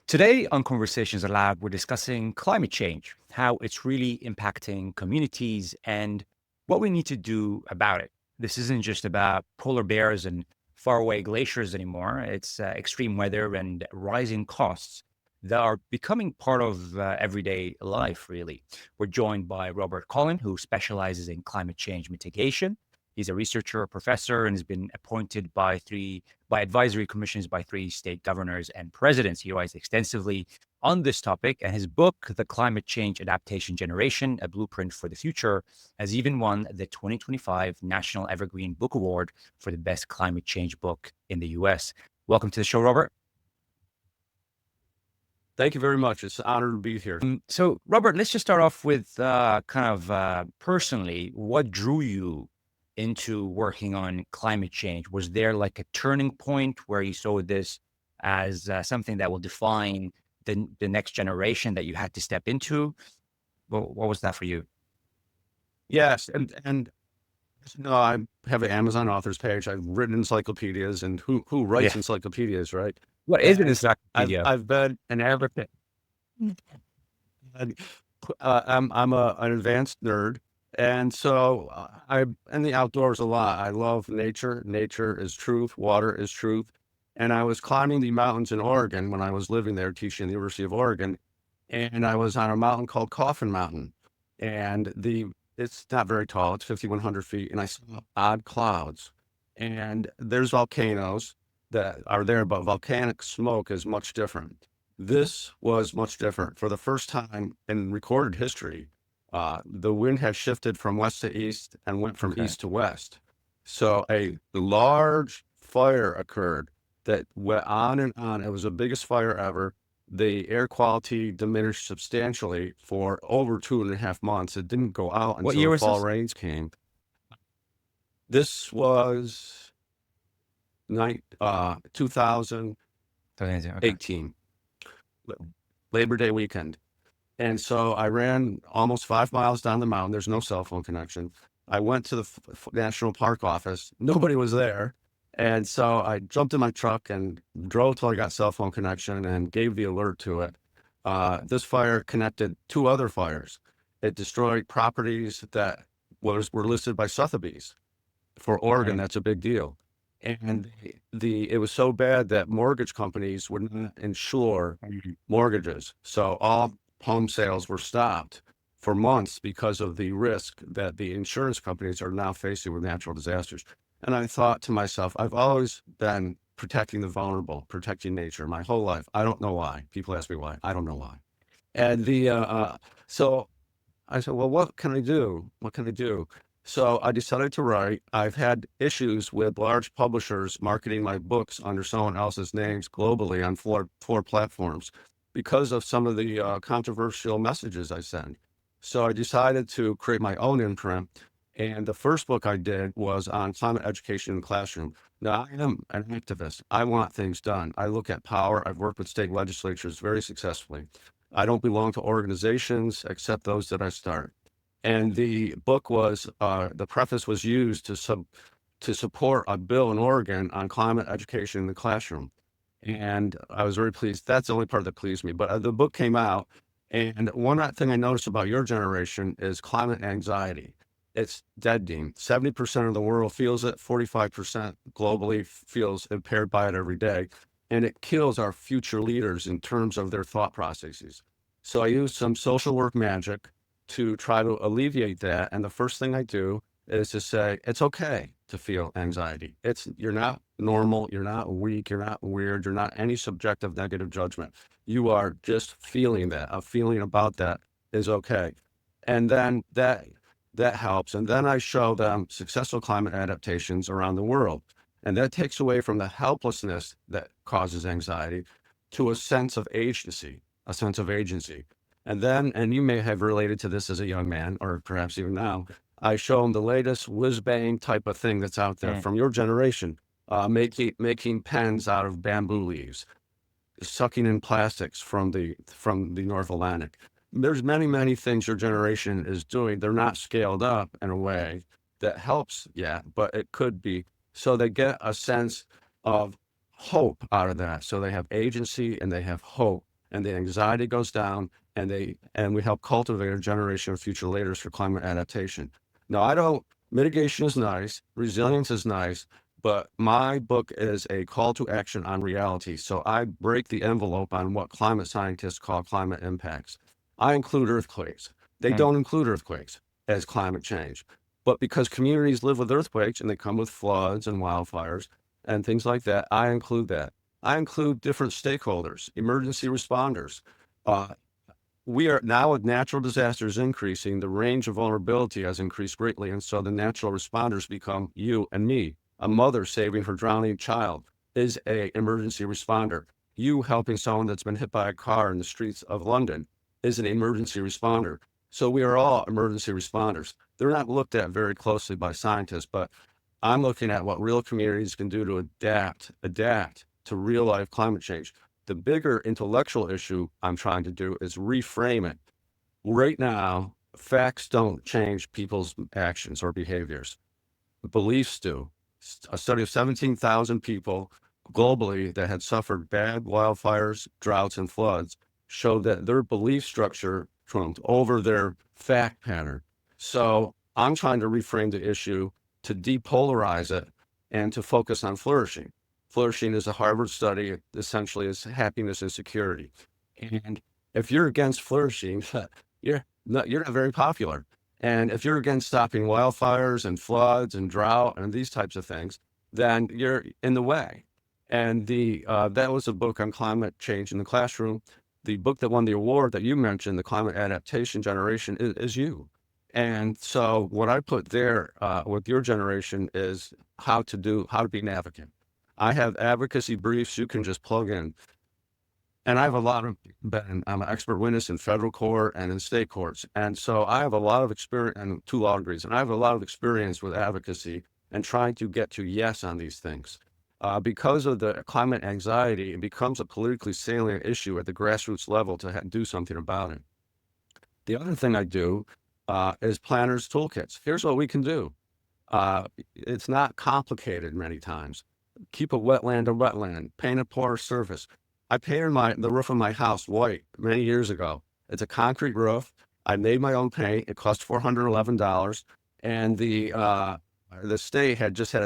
Today on Conversations Aloud, we're discussing climate change, how it's really impacting communities, and what we need to do about it. This isn't just about polar bears and faraway glaciers anymore. It's extreme weather and rising costs that are becoming part of everyday life, really. We're joined by Robert Collin, who specializes in climate change mitigation. He's a researcher, a professor, and has been appointed by advisory commissions by three state governors and presidents. He writes extensively on this topic, and his book, The Climate Change Adaptation Generation, A Blueprint for the Future, has even won the 2025 National Evergreen Book Award for the best climate change book in the US. Welcome to the show, Robert. Thank you very much. It's an honor to be here. So, Robert, let's just start off with personally, what drew you into working on climate change? Was there like a turning point where you saw this as something that will define the next generation that you had to step into? What was that for you? Yes, and no, I have an Amazon authors page. I've written encyclopedias, and who Yeah. writes encyclopedias, right? What is an And encyclopedia? I've been an advocate. And, I'm an advanced nerd, and so I'm in the outdoors a lot. I love nature. Nature is truth. Water is truth. And I was climbing the mountains in Oregon when I was living there, teaching at the University of Oregon, and I was on a mountain called Coffin Mountain, and it's not very tall. It's 5,100 feet, and I saw odd clouds, and there's volcanoes that are there, but volcanic smoke is much different. This was much different. For the first time in recorded history, the wind had shifted from west to east and went from Okay. east to west. So a large fire occurred that went on and on. It was the biggest fire ever. The air quality diminished substantially for over 2.5 months. It didn't go out What until year the was fall this? rains came. This was 2018, Okay. Labor Day weekend. And so I ran almost 5 miles down the mountain. There's no cell phone connection. I went to the National Park office. Nobody was there. And so I jumped in my truck and drove till I got cell phone connection and gave the alert to it. This fire connected two other fires. It destroyed properties that were listed by Sotheby's. For Oregon, Okay. that's a big deal. And it was so bad that mortgage companies would not insure mortgages. So all home sales were stopped for months because of the risk that the insurance companies are now facing with natural disasters. And I thought to myself, I've always been protecting the vulnerable, protecting nature my whole life. I don't know why. People ask me why. I don't know why. And so I said, well, what can I do? What can I do? So I decided to write. I've had issues with large publishers marketing my books under someone else's names globally on four platforms because of some of the controversial messages I send. So I decided to create my own imprint. And the first book I did was on climate education in the classroom. Now, I am an activist. I want things done. I look at power. I've worked with state legislatures very successfully. I don't belong to organizations except those that I start. And the book was, the preface was used to support a bill in Oregon on climate education in the classroom. And I was very pleased. That's the only part that pleased me. But the book came out, and one thing I noticed about your generation is climate anxiety. It's deadening. 70% of the world feels it, 45% globally feels impaired by it every day. And it kills our future leaders in terms of their thought processes. So I use some social work magic to try to alleviate that. And the first thing I do is to say, it's okay to feel anxiety. You're not normal, you're not weak, you're not weird, you're not any subjective negative judgment. You are just feeling that. A feeling about that is okay. And then that helps. And then I show them successful climate adaptations around the world. And that takes away from the helplessness that causes anxiety to a sense of agency, a sense of agency. And then, and you may have related to this as a young man, or perhaps even now, I show them the latest whiz-bang type of thing that's out there Mm. from your generation, making pens out of bamboo leaves, sucking in plastics from the North Atlantic. There's many things your generation is doing. They're not scaled up in a way that helps yet, but it could be. So they get a sense of hope out of that. So they have agency and they have hope. and the anxiety goes down, and we help cultivate a generation of future leaders for climate adaptation. Now, mitigation is nice, resilience is nice, but my book is a call to action on reality. So I break the envelope on what climate scientists call climate impacts. I include earthquakes. They Mm. don't include earthquakes as climate change. But because communities live with earthquakes and they come with floods and wildfires and things like that, I include that. I include different stakeholders, emergency responders. Uh, we are now, with natural disasters increasing, the range of vulnerability has increased greatly. And so the natural responders become you and me. A mother saving her drowning child is a emergency responder. You helping someone that's been hit by a car in the streets of London is an emergency responder. So we are all emergency responders. They're not looked at very closely by scientists, but I'm looking at what real communities can do to adapt to real life climate change. The bigger intellectual issue I'm trying to do is reframe it. Right now, facts don't change people's actions or behaviors. Beliefs do. A study of 17,000 people globally that had suffered bad wildfires, droughts, and floods showed that their belief structure trumped over their fact pattern. So I'm trying to reframe the issue to depolarize it and to focus on flourishing. Flourishing is a Harvard study. It essentially is happiness and security. And if you're against flourishing, you're not very popular. And if you're against stopping wildfires and floods and drought and these types of things, then you're in the way. And that was a book on climate change in the classroom. The book that won the award that you mentioned, the Climate Adaptation Generation, is you. And so what I put there with your generation is how to be an advocate. I have advocacy briefs you can just plug in. And I have a lot of I'm an expert witness in federal court and in state courts. And so I have a lot of experience and 2 law degrees, and I have a lot of experience with advocacy and trying to get to yes on these things. Because of the climate anxiety, it becomes a politically salient issue at the grassroots level to do something about it. The other thing I do is planners toolkits. Here's what we can do. It's not complicated many times. Keep a wetland, paint a porous surface. I painted the roof of my house white many years ago. It's a concrete roof. I made my own paint. It cost $411. And the state had just had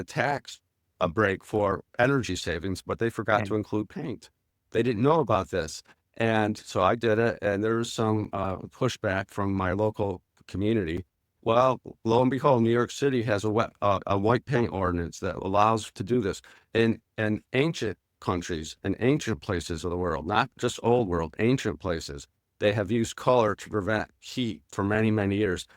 a break for energy savings, but they forgot And to include paint. They didn't know about this. And so I did it. And there was some pushback from my local community. Well, lo and behold, New York City has a white paint ordinance that allows to do this. In ancient countries and ancient places of the world, not just old world, ancient places, they have used color to prevent heat for many, many years.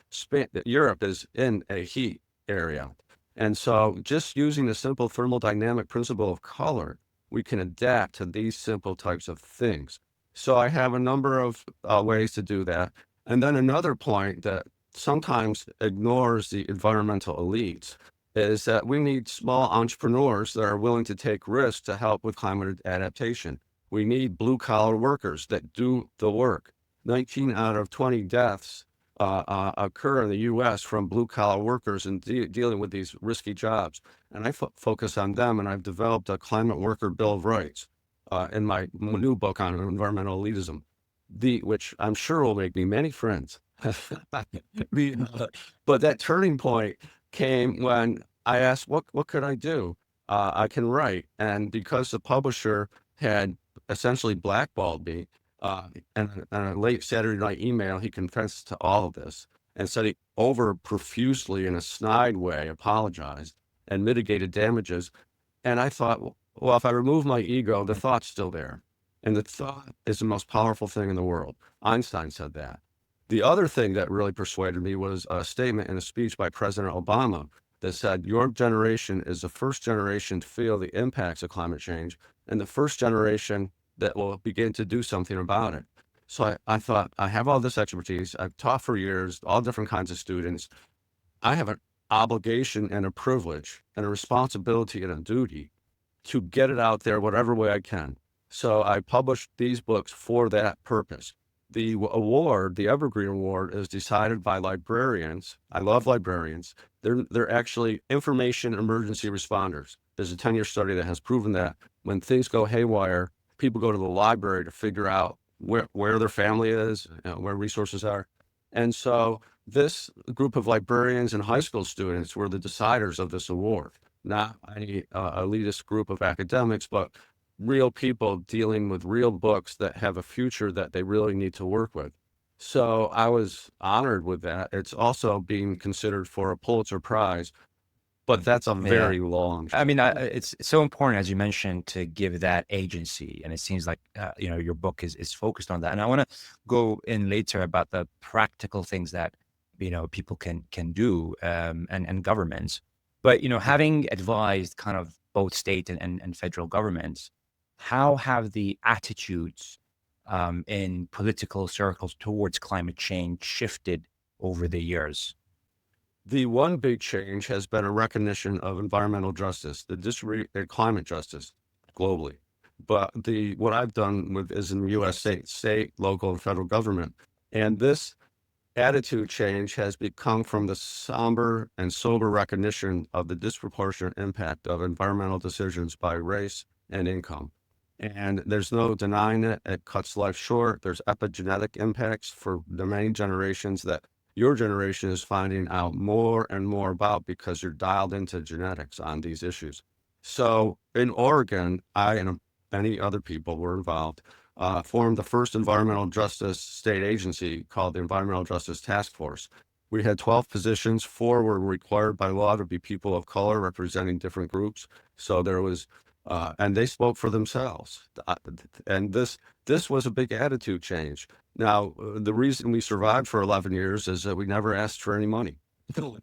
Europe is in a heat area. And so just using the simple thermodynamic principle of color, we can adapt to these simple types of things. So I have a number of ways to do that. And then another point that sometimes ignores the environmental elites is that we need small entrepreneurs that are willing to take risks to help with climate adaptation. We need blue collar workers that do the work. 19 out of 20 deaths occur in the US from blue collar workers and dealing with these risky jobs. And I focus on them, and I've developed a climate worker bill of rights in my new book on environmental elitism, which I'm sure will make me many friends. But that turning point came when I asked, what could I do? I can write. And because the publisher had essentially blackballed me, and a late Saturday night email, he confessed to all of this and said he over profusely in a snide way apologized and mitigated damages. And I thought, well, if I remove my ego, the thought's still there. And the thought is the most powerful thing in the world. Einstein said that. The other thing that really persuaded me was a statement in a speech by President Obama that said, your generation is the first generation to feel the impacts of climate change and the first generation that will begin to do something about it. So I thought, I have all this expertise. I've taught for years, all different kinds of students. I have an obligation and a privilege and a responsibility and a duty to get it out there whatever way I can. So I published these books for that purpose. The award, the Evergreen Award, is decided by librarians. I love librarians. They're actually information emergency responders. There's a 10-year study that has proven that when things go haywire, people go to the library to figure out where their family is, where resources are. And so this group of librarians and high school students were the deciders of this award, not any elitist group of academics, but real people dealing with real books that have a future that they really need to work with. So I was honored with that. It's also being considered for a Pulitzer Prize, but that's a Yeah. very long I mean, shot. it's so important, as you mentioned, to give that agency. And it seems like, your book is focused on that. And I want to go in later about the practical things that, people can do, and governments. But, having advised kind of both state and federal governments, how have the attitudes, in political circles towards climate change shifted over the years? The one big change has been a recognition of environmental justice, climate justice globally. But what I've done with is in the U.S. state, local, and federal government, and this attitude change has become from the somber and sober recognition of the disproportionate impact of environmental decisions by race and income. And there's no denying it. It cuts life short. There's epigenetic impacts for the many generations that your generation is finding out more and more about because you're dialed into genetics on these issues. So in Oregon, I and many other people were involved, formed the first environmental justice state agency called the Environmental Justice Task Force. We had 12 positions. 4 were required by law to be people of color representing different groups. So there was, and they spoke for themselves. And this was a big attitude change. Now, the reason we survived for 11 years is that we never asked for any money. And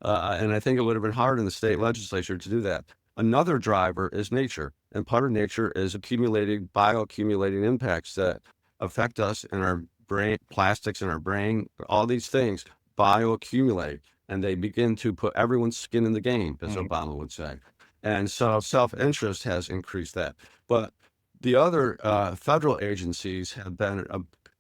I think it would have been hard in the state legislature to do that. Another driver is nature, and part of nature is bioaccumulating impacts that affect us in our brain, plastics in our brain, all these things bioaccumulate, and they begin to put everyone's skin in the game, as Mm. Obama would say. And so self-interest has increased that. But the other federal agencies have been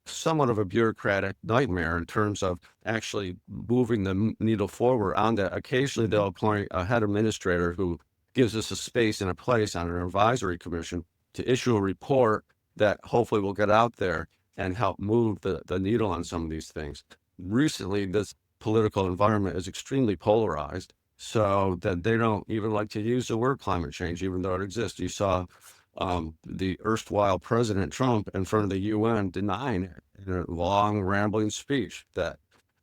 somewhat of a bureaucratic nightmare in terms of actually moving the needle forward on that. Occasionally, they'll appoint a head administrator who gives us a space and a place on an advisory commission to issue a report that hopefully will get out there and help move the needle on some of these things. Recently, this political environment is extremely polarized, so that they don't even like to use the word climate change, even though it exists. You saw the erstwhile President Trump in front of the UN denying it in a long, rambling speech that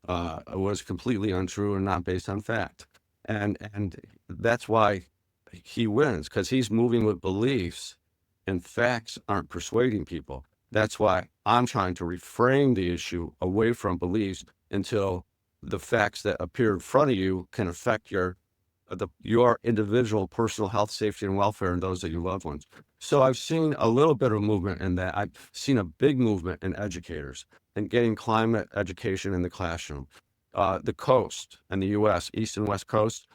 was completely untrue and not based on fact. And that's why he wins, because he's moving with beliefs and facts aren't persuading people. That's why I'm trying to reframe the issue away from beliefs until the facts that appear in front of you can affect your individual personal health, safety, and welfare, and those that you love ones. So I've seen a little bit of movement in that. I've seen a big movement in educators and getting climate education in the classroom. The coast and the U.S., East and West Coast,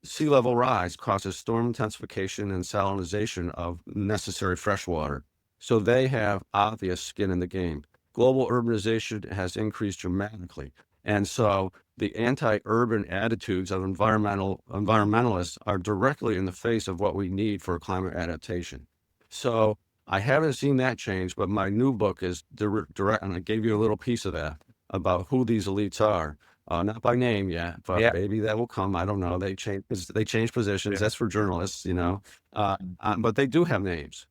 sea level rise causes storm intensification and salinization of necessary fresh water. So they have obvious skin in the game. Global urbanization has increased dramatically. And so the anti-urban attitudes of environmentalists are directly in the face of what we need for climate adaptation. So I haven't seen that change, but my new book is direct, and I gave you a little piece of that about who these elites are. Not by name yet, but Yeah. maybe that will come. I don't know. They change positions. Yeah. That's for journalists, but they do have names.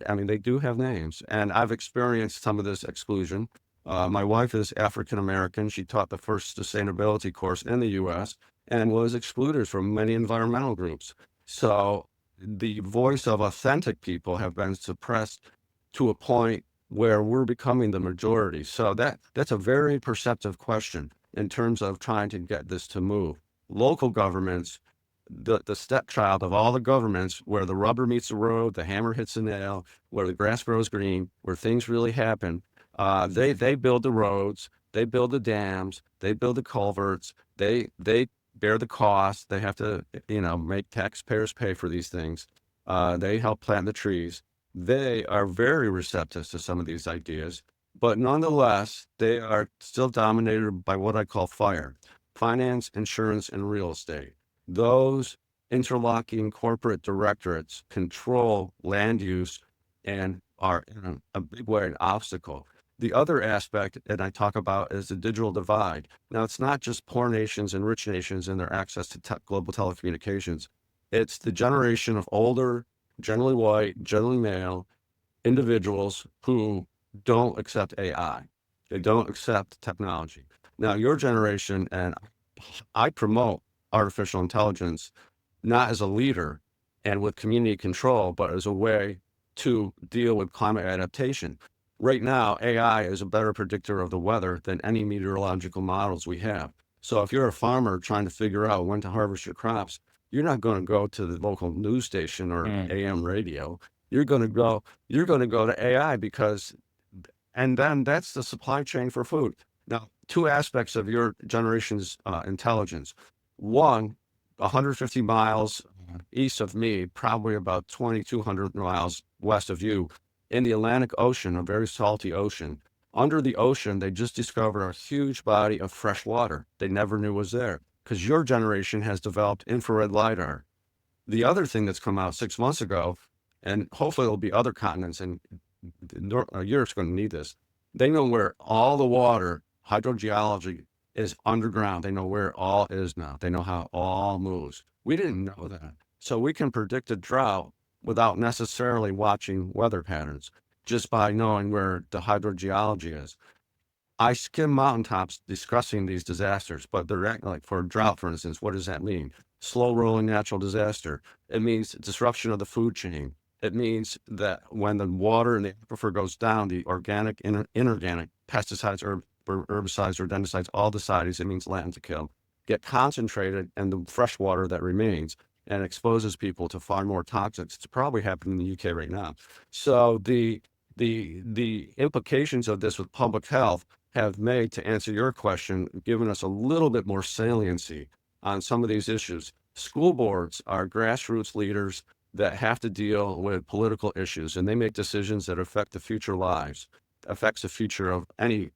I mean, they do have names, and I've experienced some of this exclusion. My wife is African American. She taught the first sustainability course in the U.S. and was excluded from many environmental groups. So the voice of authentic people have been suppressed to a point where we're becoming the majority. So that's a very perceptive question in terms of trying to get this to move. Local governments, the stepchild of all the governments, where the rubber meets the road, the hammer hits the nail, where the grass grows green, where things really happen. They build the roads, they build the dams, they build the culverts, they bear the cost. They have to, make taxpayers pay for these things. They help plant the trees. They are very receptive to some of these ideas, but nonetheless, they are still dominated by what I call FIRE: finance, insurance, and real estate. Those interlocking corporate directorates control land use and are in a big way an obstacle. The other aspect that I talk about is the digital divide. Now, it's not just poor nations and rich nations and their access to global telecommunications. It's the generation of older, generally white, generally male individuals who don't accept AI. They don't accept technology. Now, your generation, and I promote artificial intelligence not as a leader and with community control, but as a way to deal with climate adaptation. Right now, AI is a better predictor of the weather than any meteorological models we have. So if you're a farmer trying to figure out when to harvest your crops, you're not going to go to the local news station or Mm. AM radio. You're going to go to AI because, and then that's the supply chain for food. Now, two aspects of your generation's intelligence. One, 150 miles east of me, probably about 2,200 miles west of you, in the Atlantic Ocean, a very salty ocean. Under the ocean, they just discovered a huge body of fresh water they never knew was there because your generation has developed infrared LiDAR. The other thing that's come out 6 months ago, and hopefully there'll be other continents, and Europe's going to need this. They know where all the water, hydrogeology, is underground. They know where it all is now. They know how it all moves. We didn't know that. So we can predict a drought without necessarily watching weather patterns, just by knowing where the hydrogeology is. I skim mountaintops discussing these disasters, but they're like for drought, for instance, what does that mean? Slow rolling natural disaster. It means disruption of the food chain. It means that when the water in the aquifer goes down, the organic, inorganic pesticides, herbicides, rodenticides, all the it means land to kill, get concentrated in the fresh water that remains and exposes people to far more toxics. It's probably happening in the UK right now. So the implications of this with public health have made, to answer your question, given us a little bit more saliency on some of these issues. School boards are grassroots leaders that have to deal with political issues, and they make decisions that affect the future lives, affects the future of any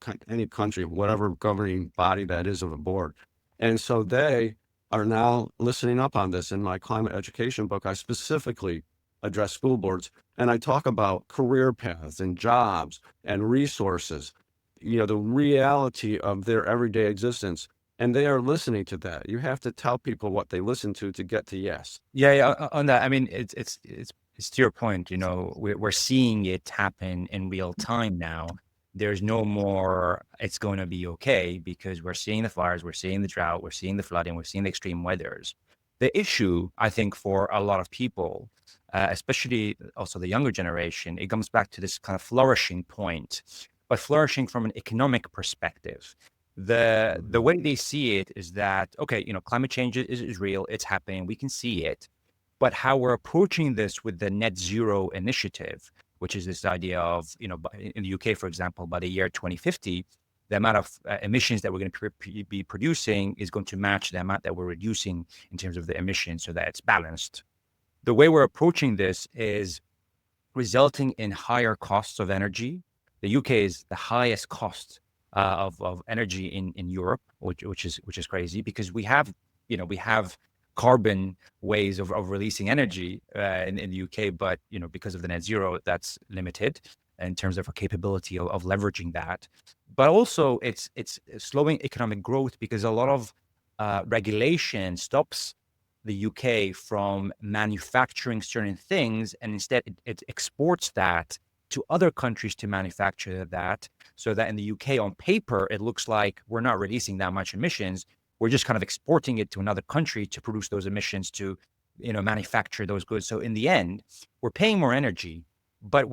country, whatever governing body that is of a board. And so they are now listening up on this. In my climate education book, I specifically address school boards, and I talk about career paths and jobs and resources, the reality of their everyday existence. And they are listening to that. You have to tell people what they listen to get to yes. Yeah, yeah. On that, I mean, it's to your point. We're seeing it happen in real time now. There's no more. It's going to be okay because we're seeing the fires, we're seeing the drought, we're seeing the flooding, we're seeing the extreme weathers. The issue, I think, for a lot of people, especially also the younger generation, it comes back to this kind of flourishing point, but flourishing from an economic perspective. The way they see it is that, okay, climate change is real, it's happening, we can see it, but how we're approaching this with the net zero initiative, which is this idea of, in the UK, for example, by the year 2050, the amount of emissions that we're going to be producing is going to match the amount that we're reducing in terms of the emissions, so that it's balanced. The way we're approaching this is resulting in higher costs of energy. The UK is the highest cost of energy in Europe, which is crazy because we have carbon ways of releasing energy in the UK, but because of the net zero, that's limited in terms of our capability of leveraging that. But also, it's slowing economic growth because a lot of regulation stops the UK from manufacturing certain things, and instead it exports that to other countries to manufacture that, so that in the UK on paper it looks like we're not releasing that much emissions. We're just kind of exporting it to another country to produce those emissions, to manufacture those goods. So in the end, we're paying more energy, but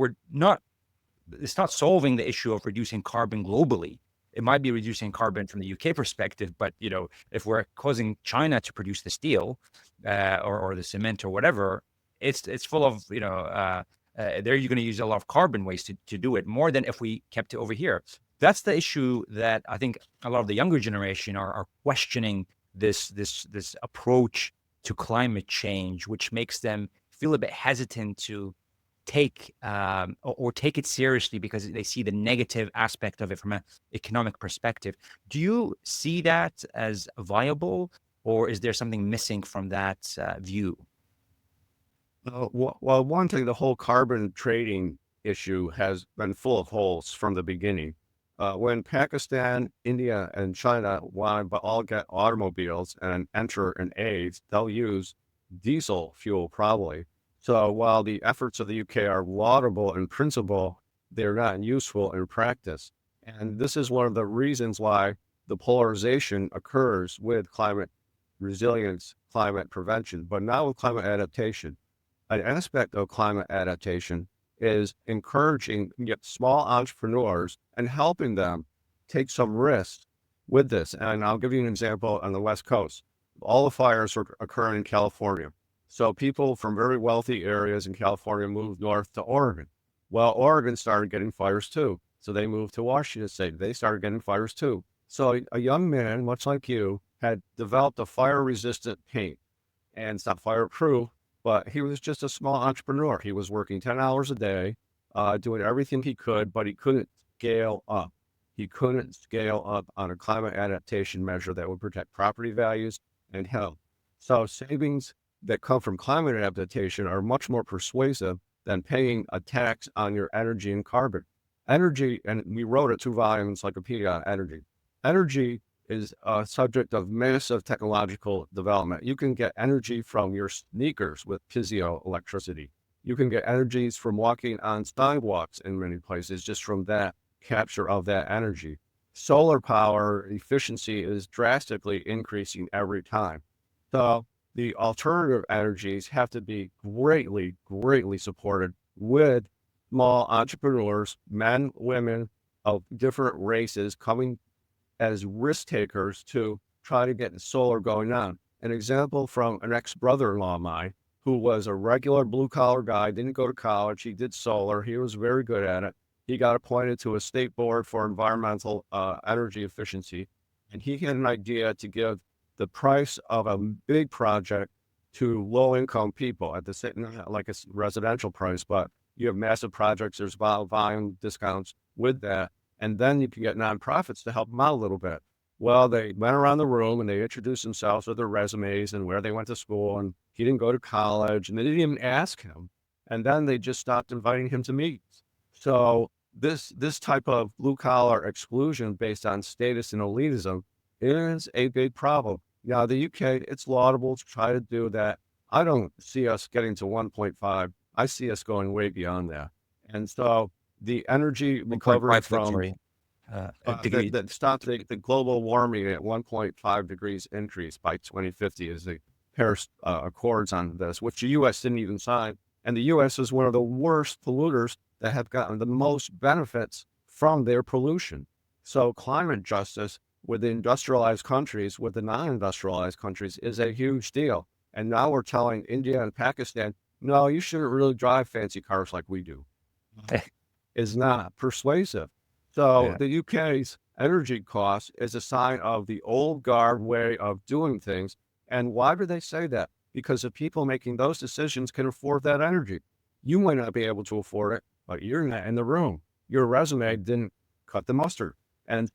it's not solving the issue of reducing carbon globally. It might be reducing carbon from the UK perspective, but if we're causing China to produce the steel or the cement or whatever, it's full of there you're going to use a lot of carbon waste to do it, more than if we kept it over here. That's the issue that I think a lot of the younger generation are questioning this approach to climate change, which makes them feel a bit hesitant to take or take it seriously because they see the negative aspect of it from an economic perspective. Do you see that as viable, or is there something missing from that view? Well, one thing, the whole carbon trading issue has been full of holes from the beginning. When Pakistan, India, and China want to all get automobiles and enter an age, they'll use diesel fuel probably. So while the efforts of the UK are laudable in principle, they're not useful in practice. And this is one of the reasons why the polarization occurs with climate resilience, climate prevention, but not with climate adaptation. An aspect of climate adaptation is encouraging small entrepreneurs and helping them take some risks with this. And I'll give you an example on the West Coast. All the fires are occurring in California. So people from very wealthy areas in California moved north to Oregon. Well, Oregon started getting fires too. So they moved to Washington State. They started getting fires too. So a young man, much like you, had developed a fire-resistant paint. And it's not fireproof, but he was just a small entrepreneur. He was working 10 hours a day, doing everything he could, but he couldn't scale up. He couldn't scale up on a climate adaptation measure that would protect property values and health. So savings that come from climate adaptation are much more persuasive than paying a tax on your energy and carbon. Energy, and we wrote a 2-volume encyclopedia on energy. Energy is a subject of massive technological development. You can get energy from your sneakers with piezoelectricity. You can get energies from walking on sidewalks in many places just from that capture of that energy. Solar power efficiency is drastically increasing every time. So the alternative energies have to be greatly, greatly supported with small entrepreneurs, men, women of different races coming as risk takers to try to get solar going on. An example from an ex-brother-in-law of mine who was a regular blue-collar guy, didn't go to college, he did solar, he was very good at it. He got appointed to a state board for environmental energy efficiency, and he had an idea to give the price of a big project to low-income people at the same, not like a residential price, but you have massive projects, there's volume discounts with that. And then you can get nonprofits to help them out a little bit. Well, they went around the room and they introduced themselves with their resumes and where they went to school. And he didn't go to college and they didn't even ask him. And then they just stopped inviting him to meetings. So this type of blue collar exclusion based on status and elitism is a big problem. Now, the UK, it's laudable to try to do that. I don't see us getting to 1.5. I see us going way beyond that. And so the energy recovery 1.5 from sorry, degree. that stopped the global warming at 1.5 degrees increase by 2050 is the Paris Accords on this, which the U.S. didn't even sign. And the U.S. is one of the worst polluters that have gotten the most benefits from their pollution. So climate justice with the industrialized countries, with the non-industrialized countries is a huge deal. And now we're telling India and Pakistan, no, you shouldn't really drive fancy cars like we do. Is not persuasive. So Yeah. the UK's energy cost is a sign of the old guard way of doing things. And why do they say that? Because the people making those decisions can afford that energy. You might not be able to afford it, but you're not in the room. Your resume didn't cut the mustard. And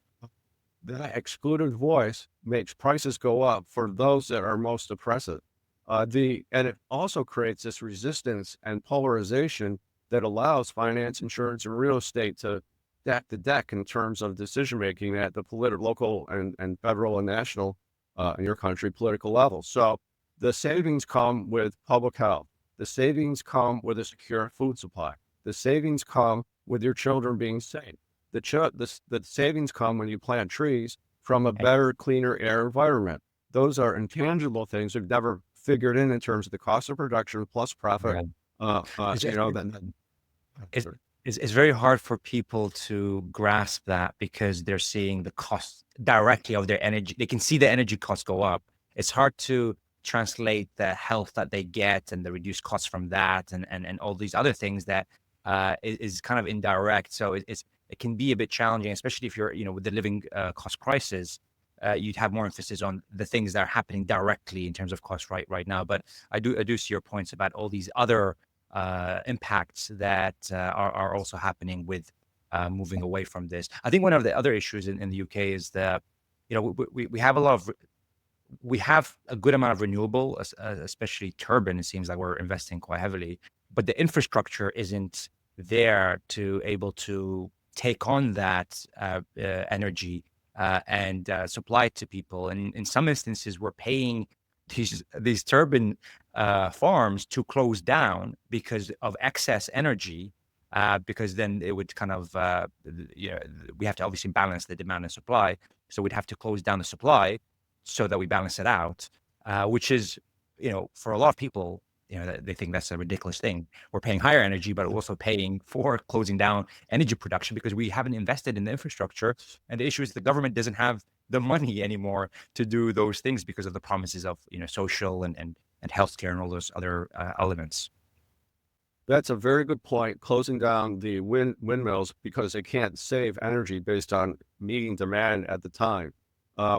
that excluded voice makes prices go up for those that are most oppressive. And it also creates this resistance and polarization that allows finance, insurance, and real estate to stack the deck in terms of decision making at the local and federal and national, in your country, political level. So the savings come with public health. The savings come with a secure food supply. The savings come with your children being safe. The savings come when you plant trees from a better, cleaner air environment. Those are intangible things we've never figured in terms of the cost of production plus profit. It's, You just- know, then it's, it's very hard for people to grasp that because they're seeing the cost directly of their energy. They can see the energy costs go up. It's hard to translate the health that they get and the reduced costs from that and all these other things that is kind of indirect. So it can be a bit challenging, especially if you're, with the living cost crisis. You'd have more emphasis on the things that are happening directly in terms of cost right now. But I do see your points about all these other impacts that are also happening with moving away from this. I think one of the other issues in the UK is that we have we have a good amount of renewable, especially turbine. It seems like we're investing quite heavily, but the infrastructure isn't there to able to take on that energy and supply it to people. And in some instances, we're paying these turbine farms to close down because of excess energy. Because then it would kind of, we have to obviously balance the demand and supply. So we'd have to close down the supply so that we balance it out, which is, for a lot of people, they think that's a ridiculous thing. We're paying higher energy, but we're also paying for closing down energy production because we haven't invested in the infrastructure. And the issue is the government doesn't have the money anymore to do those things because of the promises of, social and healthcare and all those other elements. That's a very good point. Closing down the windmills because they can't save energy based on meeting demand at the time.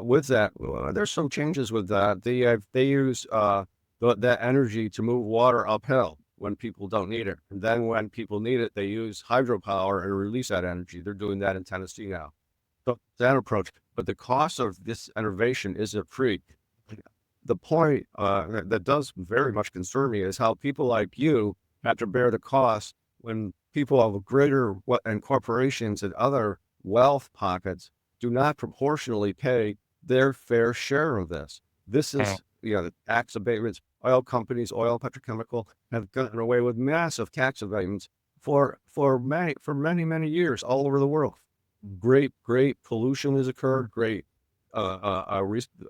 With that, there's some changes with that. They use that energy to move water uphill when people don't need it, and then when people need it, they use hydropower and release that energy. They're doing that in Tennessee now. So that approach, but the cost of this innovation isn't free. The point that does very much concern me is how people like you have to bear the cost when people of greater and corporations and other wealth pockets do not proportionally pay their fair share of this. This Mm. is, the tax abatements. Oil companies, oil petrochemical, have gotten away with massive tax abatements for many years all over the world. Great pollution has occurred. Great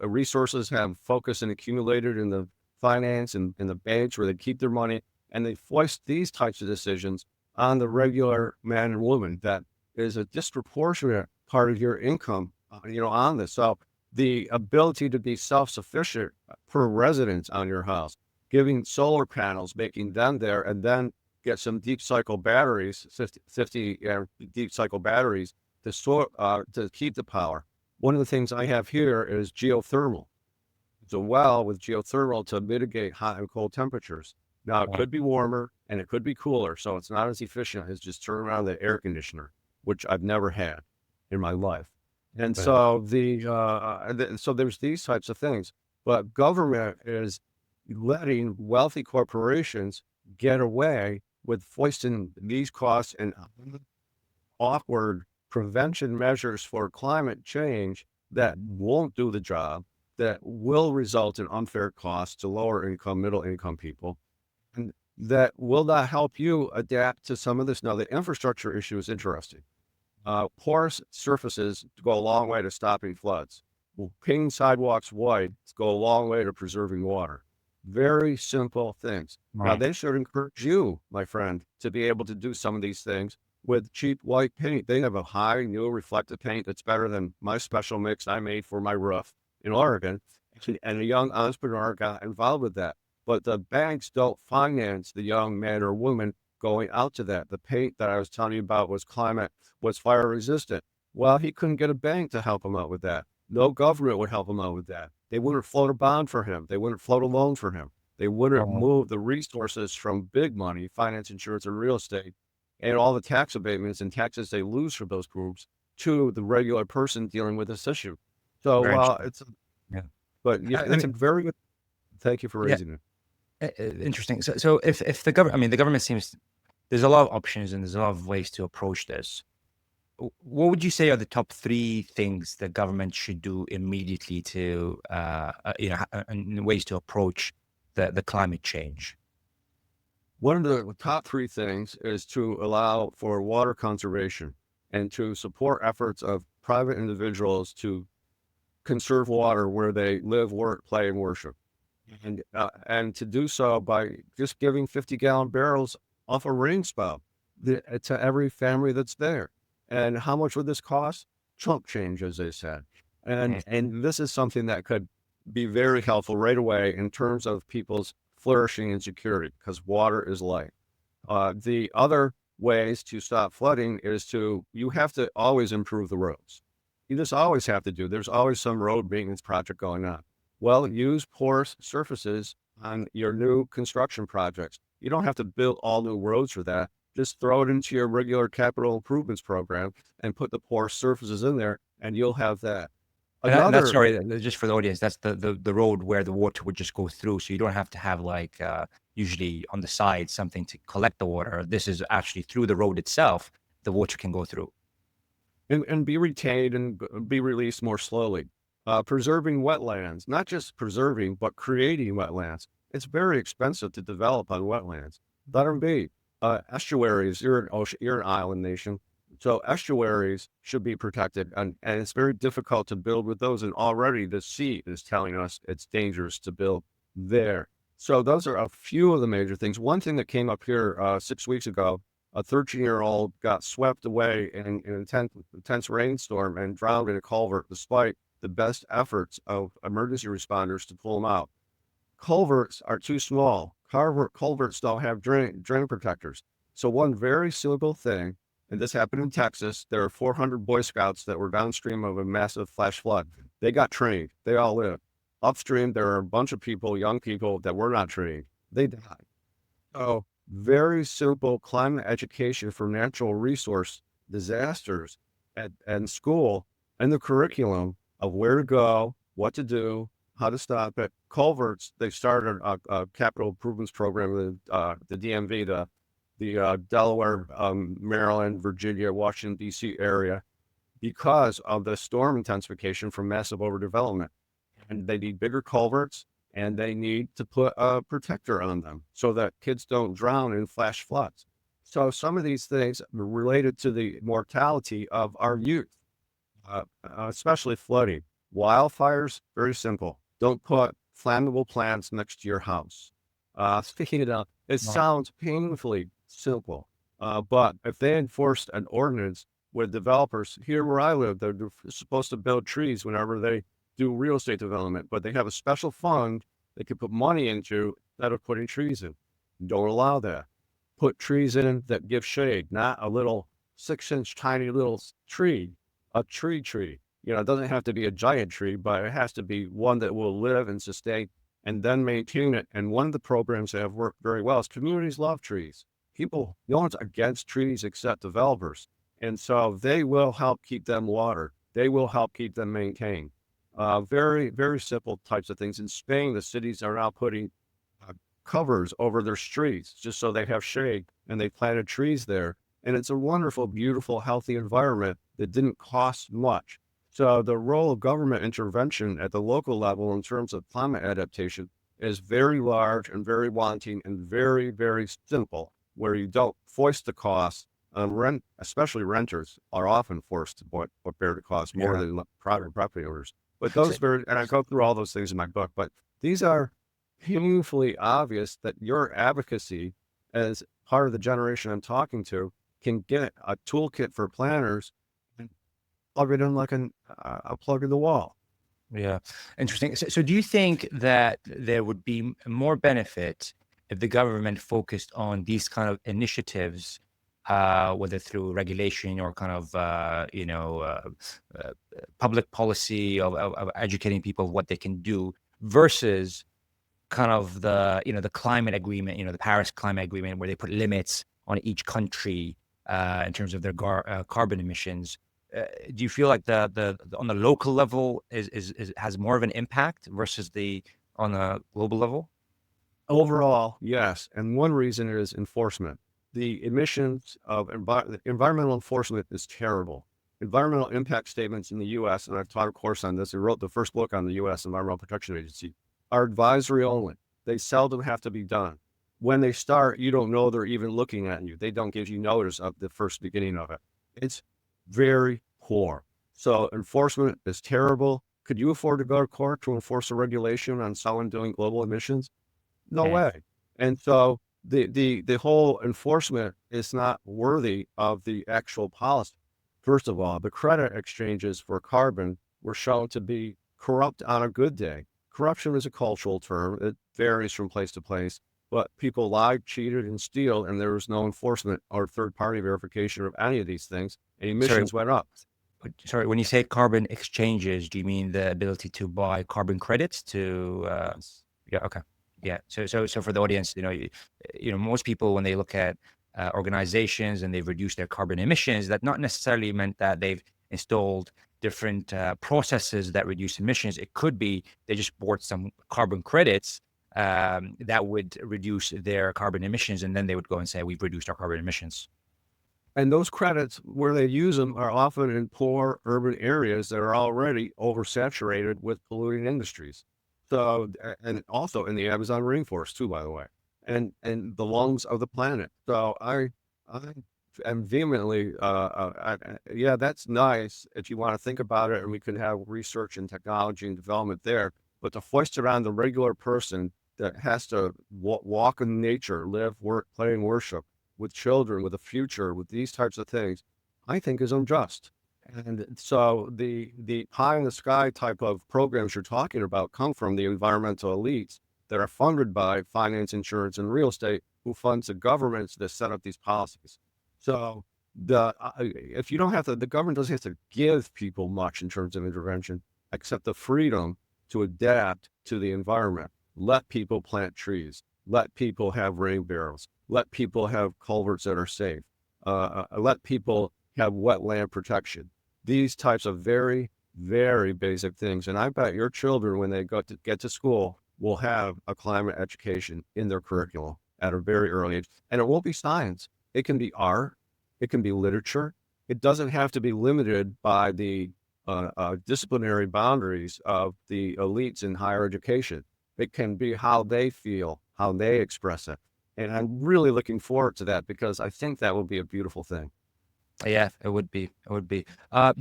resources have focused and accumulated in the finance and in the banks where they keep their money, and they foist these types of decisions on the regular man and woman. That is a disproportionate part of your income, on this. So the ability to be self-sufficient per residence on your house, giving solar panels, making them there, and then get some deep cycle batteries, 50 deep cycle batteries to keep the power. One of the things I have here is geothermal. It's a well with geothermal to mitigate hot and cold temperatures. Now, it could be warmer and it could be cooler, so it's not as efficient as just turning around the air conditioner, which I've never had in my life. And Right. so so there's these types of things, but government is letting wealthy corporations get away with foisting these costs and awkward prevention measures for climate change that won't do the job, that will result in unfair costs to lower income, middle income people, and that will not help you adapt to some of this. Now, the infrastructure issue is interesting. Porous surfaces go a long way to stopping floods. Well, painting sidewalks white go a long way to preserving water. Very simple things. Now, Right. they should encourage you, my friend, to be able to do some of these things with cheap white paint. They have a high new reflective paint that's better than my special mix I made for my roof in Oregon. And a young entrepreneur got involved with that. But the banks don't finance the young man or woman going out to that. The paint that I was telling you about was fire resistant. Well, he couldn't get a bank to help him out with that. No government would help him out with that. They wouldn't float a bond for him. They wouldn't float a loan for him. They wouldn't move the resources from big money, finance, insurance, and real estate, and all the tax abatements and taxes they lose for those groups to the regular person dealing with this issue. So, Very interesting. Yeah. but yeah, I that's a mean, very good. Thank you for yeah, raising it. interesting. So if the government, I mean, the government seems there's a lot of options and there's a lot of ways to approach this. What would you say are the top three things the government should do immediately to, and ways to approach the climate change? One of the top three things is to allow for water conservation and to support efforts of private individuals to conserve water where they live, work, play, and worship. And to do so by just giving 50-gallon barrels off a rain spout to every family that's there. And how much would this cost? Chump change, as they said. And this is something that could be very helpful right away in terms of people's flourishing and security, because water is life. The other ways to stop flooding is you have to always improve the roads. You just always have to do. There's always some road maintenance project going on. Well, use porous surfaces on your new construction projects. You don't have to build all new roads for that. Just throw it into your regular capital improvements program and put the porous surfaces in there, and you'll have that. And that's, Another, sorry, just for the audience, that's the road where the water would just go through. So you don't have to have like usually on the side something to collect the water. This is actually through the road itself, the water can go through. and be retained and be released more slowly. Preserving wetlands, not just preserving, but creating wetlands. It's very expensive to develop on wetlands. Let them be. Estuaries, you're an island nation. So estuaries should be protected, and it's very difficult to build with those. And already the sea is telling us it's dangerous to build there. So those are a few of the major things. One thing that came up here 6 weeks ago, a 13-year-old got swept away in an intense rainstorm and drowned in a culvert despite the best efforts of emergency responders to pull him out. Culverts are too small. Culverts don't have drain protectors. So one very simple thing, and this happened in Texas, there are 400 Boy Scouts that were downstream of a massive flash flood. They got trained. They all lived. Upstream, there are a bunch of people, young people, that were not trained. They died. So very simple climate education for natural resource disasters and school and the curriculum of where to go, what to do, how to stop it. Culverts, they started a capital improvements program with the DMV, the Delaware, Maryland, Virginia, Washington, D.C. area because of the storm intensification from massive overdevelopment. And they need bigger culverts and they need to put a protector on them so that kids don't drown in flash floods. So some of these things are related to the mortality of our youth, especially flooding. Wildfires, very simple. Don't put flammable plants next to your house. Speaking it up, it Right. sounds painfully simple, but if they enforced an ordinance with developers here where I live, they're supposed to build trees whenever they do real estate development, but they have a special fund they can put money into instead of putting trees in. Don't allow that. Put trees in that give shade, not a little 6-inch tiny little tree, a tree. You know, it doesn't have to be a giant tree, but it has to be one that will live and sustain and then maintain it. And one of the programs that have worked very well is communities love trees. People, no one's against trees except developers. And so they will help keep them watered. They will help keep them maintained. Very, very simple types of things. In Spain, the cities are now putting covers over their streets just so they have shade, and they planted trees there. And it's a wonderful, beautiful, healthy environment that didn't cost much. So the role of government intervention at the local level in terms of climate adaptation is very large and very wanting and very, very simple, where you don't foist the cost. Rent, especially renters, are often forced to bear the cost more Yeah. than private property owners. But So, those and I go through all those things in my book, but these are painfully obvious that your advocacy as part of the generation I'm talking to can get a toolkit for planners and plug it in like a plug in the wall. yeah, interesting. So do you think that there would be more benefit if the government focused on these kind of initiatives, whether through regulation or kind of, uh, public policy of educating people of what they can do versus kind of the climate agreement, the Paris climate agreement, where they put limits on each country in terms of their carbon emissions. Do you feel like the on the local level is has more of an impact versus the on the global level? Overall, yes. And one reason is enforcement. The emissions of environmental enforcement is terrible. Environmental impact statements in the US, and I've taught a course on this, I wrote the first book on the US Environmental Protection Agency, are advisory only. They seldom have to be done. When they start, you don't know they're even looking at you. They don't give you notice of the first beginning of it. It's very poor. So enforcement is terrible. Could you afford to go to court to enforce a regulation on someone doing global emissions? No Yeah. way. And so the whole enforcement is not worthy of the actual policy. First of all, the credit exchanges for carbon were shown to be corrupt on a good day. Corruption is a cultural term. It varies from place to place, but people lied, cheated, and steal, and there was no enforcement or third-party verification of any of these things, and Sorry, emissions went up. when you say carbon exchanges, do you mean the ability to buy carbon credits to? Yes. Yeah. Okay. Yeah. So for the audience, most people when they look at organizations and they've reduced their carbon emissions, that not necessarily meant that they've installed different processes that reduce emissions. It could be they just bought some carbon credits that would reduce their carbon emissions, and then they would go and say, we've reduced our carbon emissions. And those credits, where they use them, are often in poor urban areas that are already oversaturated with polluting industries. So, and also in the Amazon rainforest too, by the way, and the lungs of the planet. So I am vehemently, yeah, that's nice if you want to think about it, and we can have research and technology and development there. But to foist it on the regular person that has to walk in nature, live, work, play, and worship with children, with a future, with these types of things, I think is unjust. And so the pie in the sky type of programs you're talking about come from the environmental elites that are funded by finance, insurance, and real estate, who funds the governments that set up these policies. So if you don't have to, the government doesn't have to give people much in terms of intervention, except the freedom to adapt to the environment. Let people plant trees. Let people have rain barrels. Let people have culverts that are safe. Let people have wetland protection. These types of very, very basic things. And I bet your children, when they get to school, will have a climate education in their curriculum at a very early age. And it won't be science. It can be art. It can be literature. It doesn't have to be limited by the disciplinary boundaries of the elites in higher education. It can be how they feel, how they express it. And I'm really looking forward to that, because I think that will be a beautiful thing. Yeah, it would be. It would be.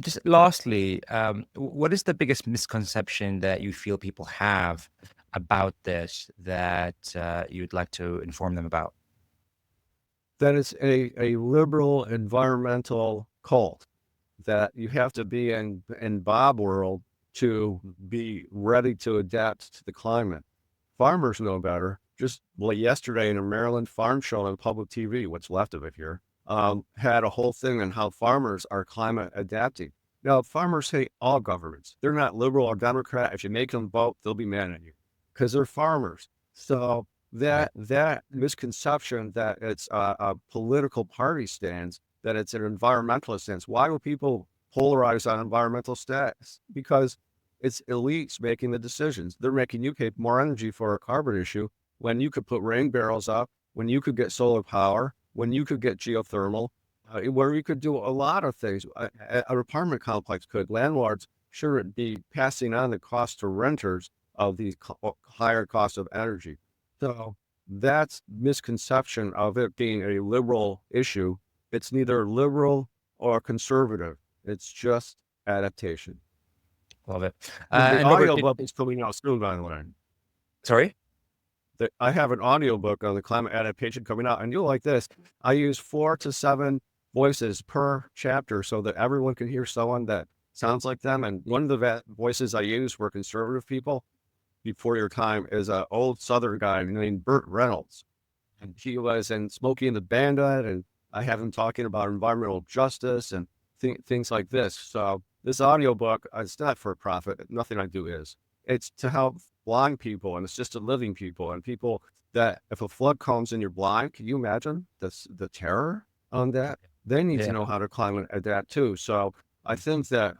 Just lastly, what is the biggest misconception that you feel people have about this that you'd like to inform them about? That it's a liberal environmental cult, that you have to be in Bob world to be ready to adapt to the climate. Farmers know better. Just yesterday in a Maryland farm show on public TV, what's left of it here, had a whole thing on how farmers are climate adapting. Now, farmers hate all governments. They're not liberal or Democrat. If you make them vote, they'll be mad at you because they're farmers. So Right. that misconception that it's a political party stance, that it's an environmentalist stance. Why do people polarize on environmental status? Because it's elites making the decisions. They're making you pay more energy for a carbon issue when you could put rain barrels up, when you could get solar power, when you could get geothermal, where you could do a lot of things. An apartment complex could. Landlords shouldn't be passing on the cost to renters of these higher costs of energy. So that's misconception of it being a liberal issue. It's neither liberal or conservative. It's just adaptation. Love it. The And Robert, audiobook is coming out soon, by the way. sorry? I have an audiobook on the climate adaptation coming out, and you'll like this. I use 4 to 7 voices per chapter so that everyone can hear someone that sounds like them. And one of the voices I use for conservative people before your time is an old Southern guy named Burt Reynolds. And he was in Smokey and the Bandit, and I have him talking about environmental justice and things like this. So this audiobook, it's not for profit. Nothing I do is. It's to help blind people and assisted living people and people that if a flood comes and you're blind, can you imagine the terror on that? They need to Yeah. know how to climate adapt too. So I think that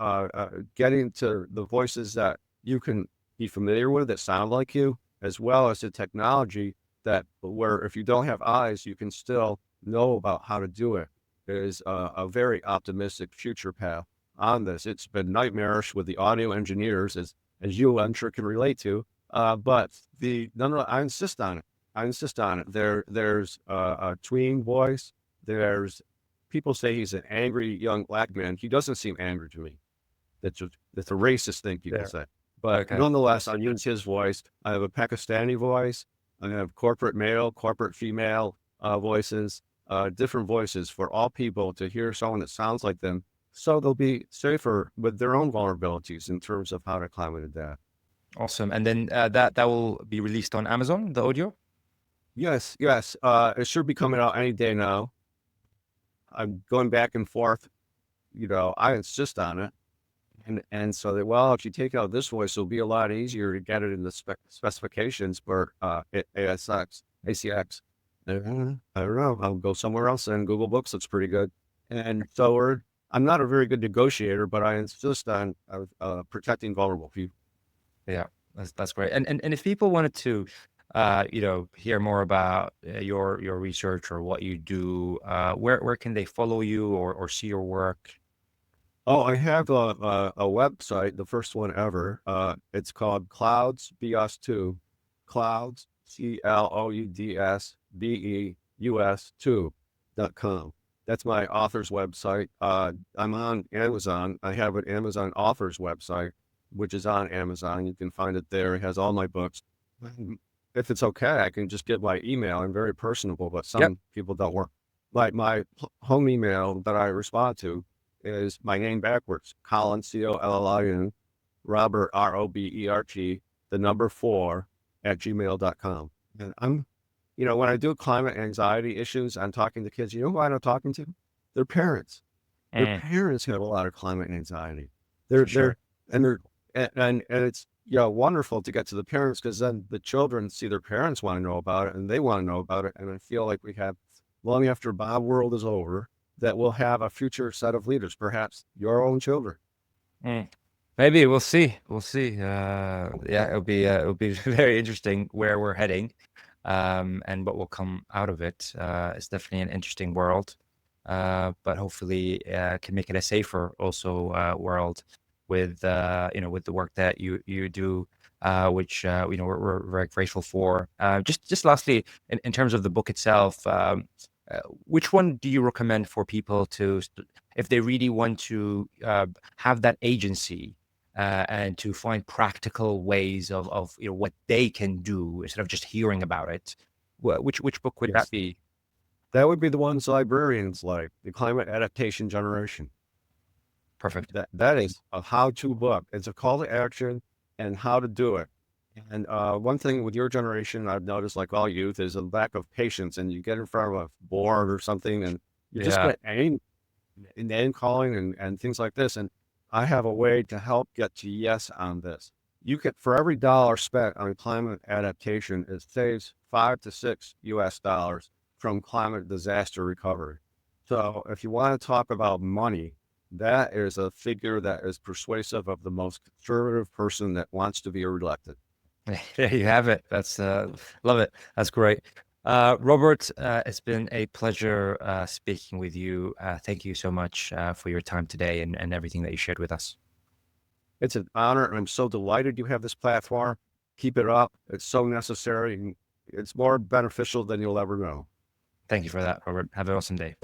getting to the voices that you can be familiar with that sound like you, as well as the technology that where if you don't have eyes, you can still know about how to do it, is a very optimistic future path on this. It's been nightmarish with the audio engineers, as you I'm sure can relate to. But no, I insist on it. I insist on it. There's a tween voice. There's people say he's an angry young black man. He doesn't seem angry to me. That's a racist thing people There. say. But Okay. nonetheless, I use his voice. I have a Pakistani voice. I have corporate male, corporate female voices, different voices for all people to hear someone that sounds like them. So they'll be safer with their own vulnerabilities in terms of how to climate adapt. Awesome. And then that will be released on Amazon, the audio? Yes, yes. It should be coming out any day now. I'm going back and forth. I insist on it. And so that, well, if you take out this voice, it'll be a lot easier to get it in the specifications for ACX. I don't know. I'll go somewhere else, and Google Books looks pretty good. And so I'm not a very good negotiator, but I insist on protecting vulnerable people. Yeah, that's great. And if people wanted to, hear more about your research or what you do, where can they follow you or see your work? Oh, I have a website, the first one ever. It's called Clouds BS2, Clouds CLOUDSBEUS2.com. That's my author's website. I'm on Amazon. I have an Amazon author's website, which is on Amazon. You can find it there. It has all my books. If it's okay, I can just get my email. I'm very personable, but Yep. some people don't work. Like my home email that I respond to is my name backwards, Collin, Collin, Robert, Robert, the number 4 at gmail.com. And when I do climate anxiety issues, I'm talking to kids. You know who I'm talking to? Their parents. Their Mm, parents have a lot of climate anxiety. for They're, sure. and they're, and it's, wonderful to get to the parents, because then the children see their parents want to know about it and they want to know about it. And I feel like we have, long after Bob world is over, that we'll have a future set of leaders, perhaps your own children. Mm. Maybe we'll see. We'll see. Yeah, it'll be very interesting where we're heading, and what will come out of it. It's definitely an interesting world, but hopefully, can make it a safer also world with with the work that you do, which we're very grateful for. Just lastly, in terms of the book itself, which one do you recommend for people to, if they really want to have that agency? And to find practical ways of what they can do instead of just hearing about it. Which book would that Yes. be? That would be the ones librarians like, the Climate Adaptation Generation. Perfect. That is a how-to book. It's a call to action and how to do it. And one thing with your generation, I've noticed, like all youth, is a lack of patience. And you get in front of a board or something, and you just Yeah. get name calling and things like this. And I have a way to help get to yes on this. You can, for every dollar spent on climate adaptation, it saves 5 to 6 US dollars from climate disaster recovery. So if you want to talk about money, that is a figure that is persuasive of the most conservative person that wants to be reelected. There you have it. That's love it. That's great. Robert, it's been a pleasure speaking with you. Thank you so much for your time today and everything that you shared with us. It's an honor, and I'm so delighted you have this platform. Keep it up. It's so necessary, and it's more beneficial than you'll ever know. Thank you for that, Robert. Have an awesome day.